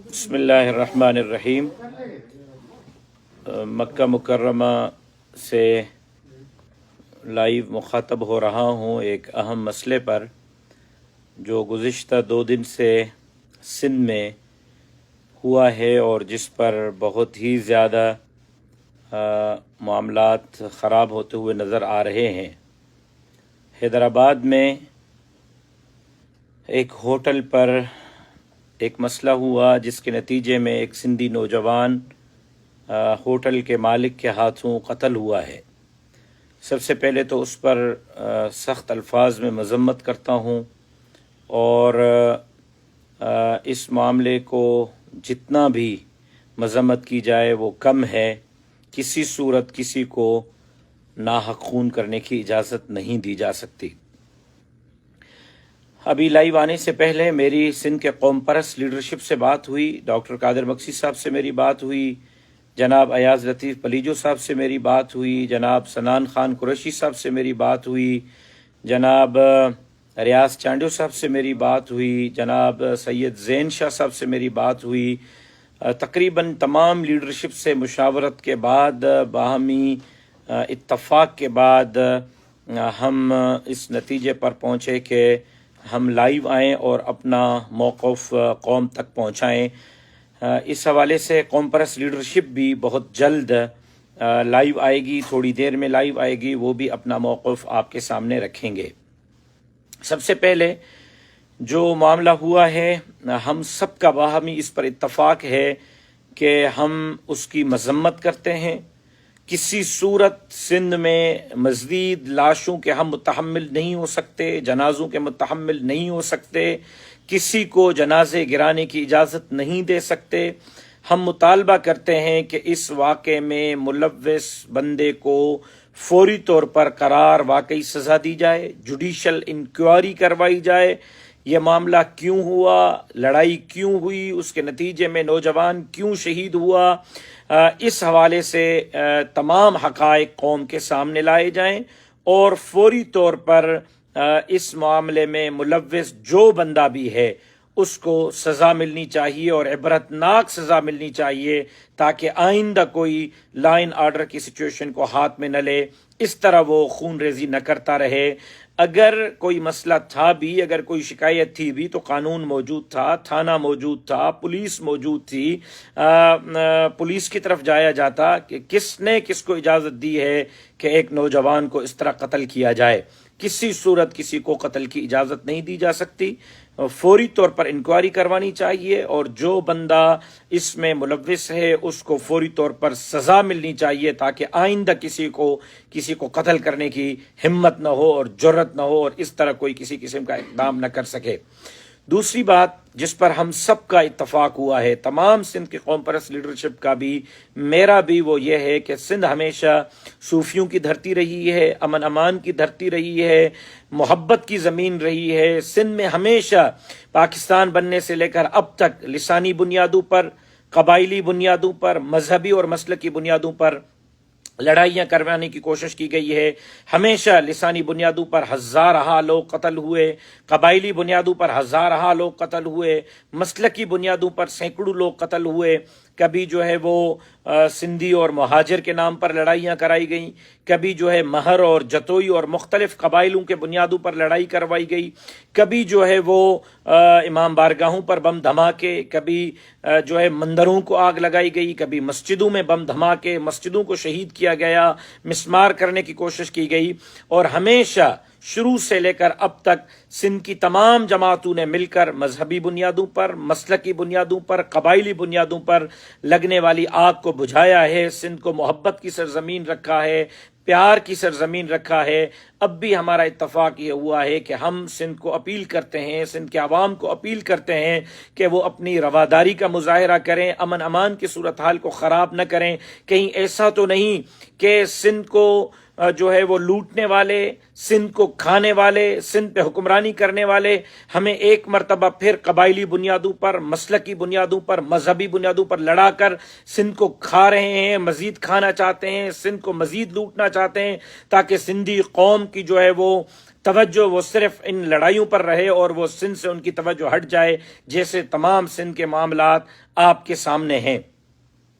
بسم اللہ الرحمن الرحیم۔ مکہ مکرمہ سے لائیو مخاطب ہو رہا ہوں ایک اہم مسئلے پر جو گزشتہ 2 دن سے سندھ میں ہوا ہے اور جس پر بہت ہی زیادہ معاملات خراب ہوتے ہوئے نظر آ رہے ہیں۔ حیدرآباد میں ایک ہوٹل پر ایک مسئلہ ہوا جس کے نتیجے میں ایک سندھی نوجوان ہوٹل کے مالک کے ہاتھوں قتل ہوا ہے۔ سب سے پہلے تو اس پر سخت الفاظ میں مذمت کرتا ہوں اور اس معاملے کو جتنا بھی مذمت کی جائے وہ کم ہے۔ کسی صورت کسی کو ناحق خون کرنے کی اجازت نہیں دی جا سکتی۔ ابھی لائیو آنے سے پہلے میری سندھ کے قوم پرست لیڈرشپ سے بات ہوئی، ڈاکٹر قادر مکسی صاحب سے میری بات ہوئی، جناب ایاز لطیف پلیجو صاحب سے میری بات ہوئی، جناب سنان خان قریشی صاحب سے میری بات ہوئی، جناب ریاض چانڈیو صاحب سے میری بات ہوئی، جناب سید زین شاہ صاحب سے میری بات ہوئی۔ تقریباً تمام لیڈرشپ سے مشاورت کے بعد، باہمی اتفاق کے بعد ہم اس نتیجے پر پہنچے کہ ہم لائیو آئیں اور اپنا موقف قوم تک پہنچائیں۔ اس حوالے سے قوم پرست لیڈرشپ بھی بہت جلد لائیو آئے گی، تھوڑی دیر میں لائیو آئے گی، وہ بھی اپنا موقف آپ کے سامنے رکھیں گے۔ سب سے پہلے جو معاملہ ہوا ہے، ہم سب کا باہمی اس پر اتفاق ہے کہ ہم اس کی مذمت کرتے ہیں۔ کسی صورت سندھ میں مزید لاشوں کے ہم متحمل نہیں ہو سکتے، جنازوں کے متحمل نہیں ہو سکتے، کسی کو جنازے گرانے کی اجازت نہیں دے سکتے۔ ہم مطالبہ کرتے ہیں کہ اس واقعے میں ملوث بندے کو فوری طور پر قرار واقعی سزا دی جائے، جوڈیشل انکوائری کروائی جائے۔ یہ معاملہ کیوں ہوا، لڑائی کیوں ہوئی، اس کے نتیجے میں نوجوان کیوں شہید ہوا، اس حوالے سے تمام حقائق قوم کے سامنے لائے جائیں اور فوری طور پر اس معاملے میں ملوث جو بندہ بھی ہے اس کو سزا ملنی چاہیے اور عبرتناک سزا ملنی چاہیے تاکہ آئندہ کوئی لا اینڈ آرڈر کی سچویشن کو ہاتھ میں نہ لے، اس طرح وہ خون ریزی نہ کرتا رہے۔ اگر کوئی مسئلہ تھا بھی، اگر کوئی شکایت تھی بھی تو قانون موجود تھا، تھانہ موجود تھا، پولیس موجود تھی، پولیس کی طرف جایا جاتا کہ کس نے کس کو اجازت دی ہے کہ ایک نوجوان کو اس طرح قتل کیا جائے۔ کسی صورت کسی کو قتل کی اجازت نہیں دی جا سکتی، فوری طور پر انکوائری کروانی چاہیے اور جو بندہ اس میں ملوث ہے اس کو فوری طور پر سزا ملنی چاہیے تاکہ آئندہ کسی کو قتل کرنے کی ہمت نہ ہو اور جرت نہ ہو اور اس طرح کوئی کسی قسم کا اقدام نہ کر سکے۔ دوسری بات جس پر ہم سب کا اتفاق ہوا ہے، تمام سندھ کی قوم پرست لیڈرشپ کا بھی، میرا بھی، وہ یہ ہے کہ سندھ ہمیشہ صوفیوں کی دھرتی رہی ہے، امن امان کی دھرتی رہی ہے، محبت کی زمین رہی ہے۔ سندھ میں ہمیشہ پاکستان بننے سے لے کر اب تک لسانی بنیادوں پر، قبائلی بنیادوں پر، مذہبی اور مسلکی بنیادوں پر لڑائیاں کروانے کی کوشش کی گئی ہے۔ ہمیشہ لسانی بنیادوں پر ہزارہا لوگ قتل ہوئے، قبائلی بنیادوں پر ہزارہا لوگ قتل ہوئے، مسلکی بنیادوں پر سینکڑوں لوگ قتل ہوئے۔ کبھی جو ہے وہ سندھی اور مہاجر کے نام پر لڑائیاں کرائی گئیں، کبھی جو ہے مہر اور جتوئی اور مختلف قبائلوں کے بنیادوں پر لڑائی کروائی گئی، کبھی جو ہے وہ امام بارگاہوں پر بم دھماکے، کبھی جو ہے مندروں کو آگ لگائی گئی، کبھی مسجدوں میں بم دھماکے، مسجدوں کو شہید کیا گیا، مسمار کرنے کی کوشش کی گئی۔ اور ہمیشہ شروع سے لے کر اب تک سندھ کی تمام جماعتوں نے مل کر مذہبی بنیادوں پر، مسلکی بنیادوں پر، قبائلی بنیادوں پر لگنے والی آگ کو بجھایا ہے، سندھ کو محبت کی سرزمین رکھا ہے، پیار کی سرزمین رکھا ہے۔ اب بھی ہمارا اتفاق یہ ہوا ہے کہ ہم سندھ کو اپیل کرتے ہیں، سندھ کے عوام کو اپیل کرتے ہیں کہ وہ اپنی رواداری کا مظاہرہ کریں، امن امان کی صورتحال کو خراب نہ کریں۔ کہیں ایسا تو نہیں کہ سندھ کو جو ہے وہ لوٹنے والے، سندھ کو کھانے والے، سندھ پہ حکمرانی کرنے والے ہمیں ایک مرتبہ پھر قبائلی بنیادوں پر، مسلکی بنیادوں پر، مذہبی بنیادوں پر لڑا کر سندھ کو کھا رہے ہیں، مزید کھانا چاہتے ہیں، سندھ کو مزید لوٹنا چاہتے ہیں، تاکہ سندھی قوم کی جو ہے وہ توجہ وہ صرف ان لڑائیوں پر رہے اور وہ سندھ سے ان کی توجہ ہٹ جائے، جیسے تمام سندھ کے معاملات آپ کے سامنے ہیں۔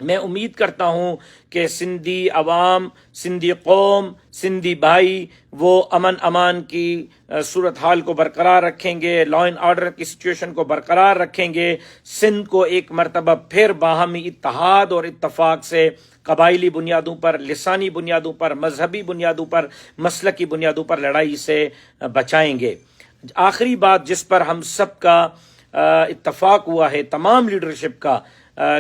میں امید کرتا ہوں کہ سندھی عوام، سندھی قوم، سندھی بھائی وہ امن امان کی صورتحال کو برقرار رکھیں گے، لا اینڈ آرڈر کی سچویشن کو برقرار رکھیں گے، سندھ کو ایک مرتبہ پھر باہمی اتحاد اور اتفاق سے قبائلی بنیادوں پر، لسانی بنیادوں پر، مذہبی بنیادوں پر، مسلکی بنیادوں پر لڑائی سے بچائیں گے۔ آخری بات جس پر ہم سب کا اتفاق ہوا ہے، تمام لیڈرشپ کا،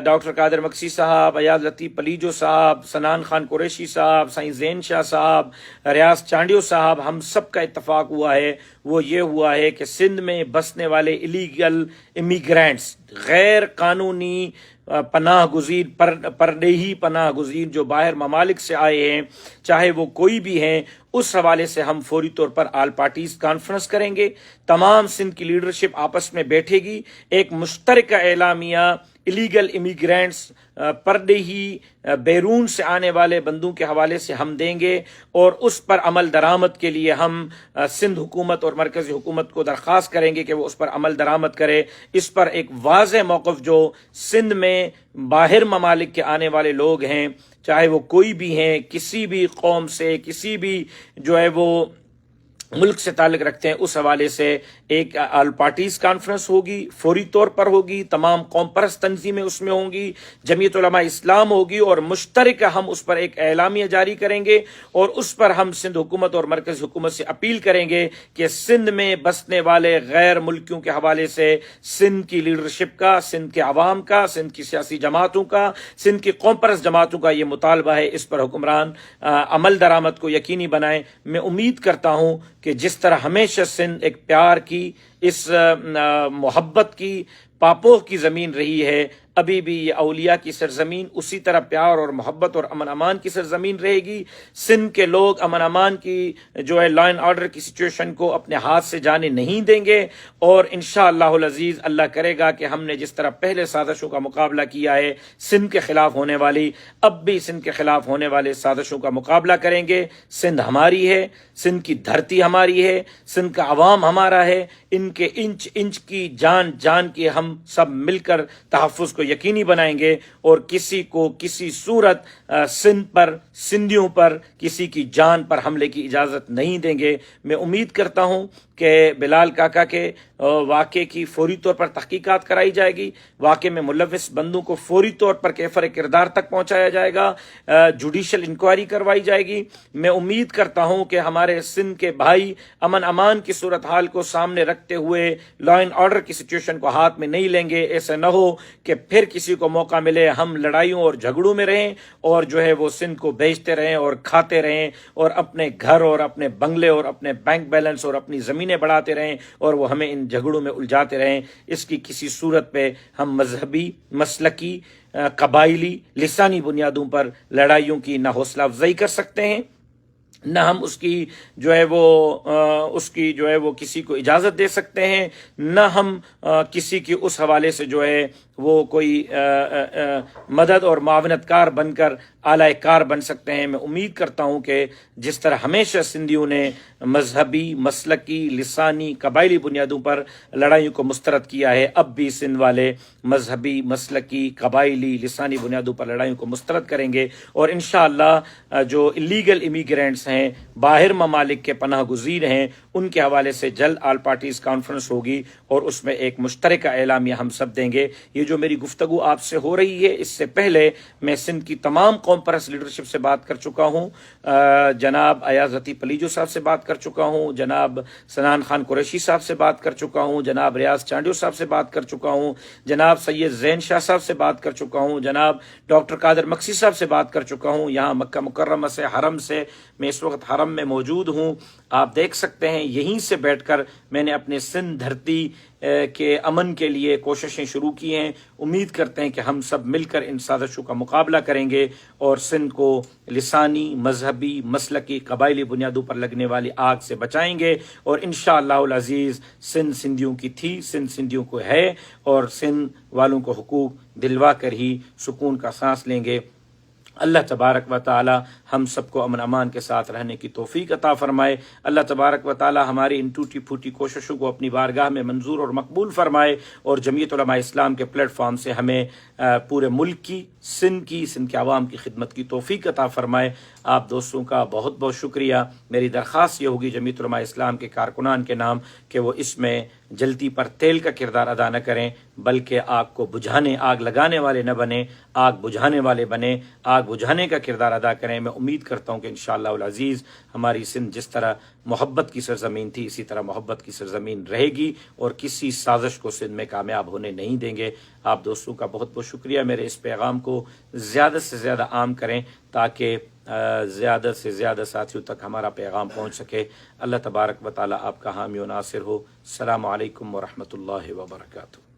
ڈاکٹر قادر مکسی صاحب، ایاز لطیف پلیجو صاحب، سنان خان قریشی صاحب، سائیں زین شاہ صاحب، ریاض چانڈیو صاحب، ہم سب کا اتفاق ہوا ہے، وہ یہ ہوا ہے کہ سندھ میں بسنے والے الیگل امیگرینٹس، غیر قانونی پناہ گزین، پردیہی پناہ گزین جو باہر ممالک سے آئے ہیں، چاہے وہ کوئی بھی ہیں، اس حوالے سے ہم فوری طور پر آل پارٹیز کانفرنس کریں گے، تمام سندھ کی لیڈرشپ آپس میں بیٹھے گی، ایک مشترکہ اعلامیہ الیگل امیگرینٹس، پردیہی بیرون سے آنے والے بندوں کے حوالے سے ہم دیں گے، اور اس پر عمل درآمد کے لیے ہم سندھ حکومت اور مرکزی حکومت کو درخواست کریں گے کہ وہ اس پر عمل درآمد کرے۔ اس پر ایک واضح موقف جو سندھ میں باہر ممالک کے آنے والے لوگ ہیں، چاہے وہ کوئی بھی ہیں، کسی بھی قوم سے، کسی بھی جو ہے وہ ملک سے تعلق رکھتے ہیں، اس حوالے سے ایک آل پارٹیز کانفرنس ہوگی، فوری طور پر ہوگی، تمام قوم پرست تنظیمیں اس میں ہوں گی، جمعیت علماء اسلام ہوگی، اور مشترکہ ہم اس پر ایک اعلامیہ جاری کریں گے، اور اس پر ہم سندھ حکومت اور مرکز حکومت سے اپیل کریں گے کہ سندھ میں بسنے والے غیر ملکیوں کے حوالے سے سندھ کی لیڈرشپ کا، سندھ کے عوام کا، سندھ کی سیاسی جماعتوں کا، سندھ کی قوم پرست جماعتوں کا یہ مطالبہ ہے، اس پر حکمران عمل درآمد کو یقینی بنائیں۔ میں امید کرتا ہوں کہ جس طرح ہمیشہ سندھ ایک پیار کی، اس محبت کی، پاپوہ کی زمین رہی ہے، ابھی بھی یہ اولیاء کی سرزمین اسی طرح پیار اور محبت اور امن امان کی سرزمین رہے گی۔ سندھ کے لوگ امن امان کی جو ہے لا اینڈ آرڈر کی سچویشن کو اپنے ہاتھ سے جانے نہیں دیں گے، اور انشاءاللہ العزیز اللہ کرے گا کہ ہم نے جس طرح پہلے سازشوں کا مقابلہ کیا ہے سندھ کے خلاف ہونے والی، اب بھی سندھ کے خلاف ہونے والے سازشوں کا مقابلہ کریں گے۔ سندھ ہماری ہے، سندھ کی دھرتی ہماری ہے، سندھ کا عوام ہمارا ہے، ان کے انچ انچ کی جان جان کی ہم سب مل کر تحفظ کو یقینی بنائیں گے، اور کسی کو کسی صورت سندھ پر، سندھیوں پر، کسی کی جان پر حملے کی اجازت نہیں دیں گے۔ میں امید کرتا ہوں کہ بلال کاکا کے واقعے کی فوری طور پر تحقیقات کرائی جائے گی، واقعے میں ملوث بندوں کو فوری طور پر کیفر کردار تک پہنچایا جائے گا، جوڈیشل انکوائری کروائی جائے گی۔ میں امید کرتا ہوں کہ ہمارے سندھ کے بھائی امن امان کی صورتحال کو سامنے رکھتے ہوئے لا اینڈ آرڈر کی سچویشن کو ہاتھ میں نہیں لیں گے۔ ایسا نہ ہو کہ پھر کسی کو موقع ملے ہم لڑائیوں اور جھگڑوں میں رہیں، اور جو ہے وہ سندھ کو بیچتے رہیں اور کھاتے رہیں، اور اپنے گھر اور اپنے بنگلے اور اپنے بینک بیلنس اور اپنی زمینیں بڑھاتے رہیں، اور وہ ہمیں ان جھگڑوں میں الجھاتے رہیں۔ اس کی کسی صورت پہ ہم مذہبی، مسلکی، قبائلی، لسانی بنیادوں پر لڑائیوں کی نہ حوصلہ افزائی کر سکتے ہیں، نہ ہم اس کی جو ہے وہ کسی کو اجازت دے سکتے ہیں، نہ ہم کسی کی اس حوالے سے جو ہے وہ کوئی مدد اور معاونت کار بن کر اعلی کار بن سکتے ہیں۔ میں امید کرتا ہوں کہ جس طرح ہمیشہ سندھیوں نے مذہبی، مسلکی، لسانی، قبائلی بنیادوں پر لڑائیوں کو مسترد کیا ہے، اب بھی سندھ والے مذہبی، مسلکی، قبائلی، لسانی بنیادوں پر لڑائیوں کو مسترد کریں گے، اور انشاءاللہ جو الیگل امیگرینٹس ہیں، باہر ممالک کے پناہ گزین ہیں، ان کے حوالے سے جلد آل پارٹیز کانفرنس ہوگی، اور اس میں ایک مشترکہ اعلامیہ ہم سب دیں گے۔ یہ جو میری گفتگو آپ سے ہو رہی ہے، اس سے پہلے میں سندھ کی تمام قوم پرست لیڈرشپ سے بات کر چکا ہوں، جناب ایاز لطیف پلیجو صاحب سے بات کر چکا ہوں، جناب سنان خان قریشی صاحب سے بات کر چکا ہوں، جناب ریاض چانڈیو صاحب سے بات کر چکا ہوں، جناب سید زین شاہ صاحب سے بات کر چکا ہوں، جناب ڈاکٹر قادر مکسی صاحب سے بات کر چکا ہوں۔ یہاں مکہ مکرمہ سے، حرم سے میں اس وقت حرم میں موجود ہوں، آپ دیکھ سکتے ہیں یہیں سے بیٹھ کر میں نے اپنے سندھ دھرتی کے امن کے لیے کوششیں شروع کی ہیں۔ امید کرتے ہیں کہ ہم سب مل کر ان سازشوں کا مقابلہ کریں گے اور سندھ کو لسانی، مذہبی، مسلکی، قبائلی بنیادوں پر لگنے والی آگ سے بچائیں گے، اور انشاءاللہ العزیز سندھ سندھیوں کی تھی، سندھ سندھیوں کو ہے، اور سندھ والوں کو حقوق دلوا کر ہی سکون کا سانس لیں گے۔ اللہ تبارک و تعالی ہم سب کو امن امان کے ساتھ رہنے کی توفیق عطا فرمائے۔ اللہ تبارک و تعالی ہماری ان ٹوٹی پھوٹی کوششوں کو اپنی بارگاہ میں منظور اور مقبول فرمائے، اور جمعیت علماء اسلام کے پلیٹ فارم سے ہمیں پورے ملک کی، سندھ کے عوام کی خدمت کی توفیق عطا فرمائے۔ آپ دوستوں کا بہت بہت شکریہ۔ میری درخواست یہ ہوگی جمعیت علماء اسلام کے کارکنان کے نام کہ وہ اس میں جلتی پر تیل کا کردار ادا نہ کریں، بلکہ آگ کو بجھانے، آگ لگانے والے نہ بنیں، آگ بجھانے والے بنیں، آگ بجھانے کا کردار ادا کریں۔ میں امید کرتا ہوں کہ انشاءاللہ العزیز ہماری سندھ جس طرح محبت کی سرزمین تھی اسی طرح محبت کی سرزمین رہے گی، اور کسی سازش کو سندھ میں کامیاب ہونے نہیں دیں گے۔ آپ دوستوں کا بہت بہت شکریہ۔ میرے اس پیغام کو زیادہ سے زیادہ عام کریں تاکہ زیادہ سے زیادہ ساتھیوں تک ہمارا پیغام پہنچ سکے۔ اللہ تبارک و تعالی آپ کا حامی و ناصر ہو۔ السلام علیکم ورحمۃ اللہ وبرکاتہ۔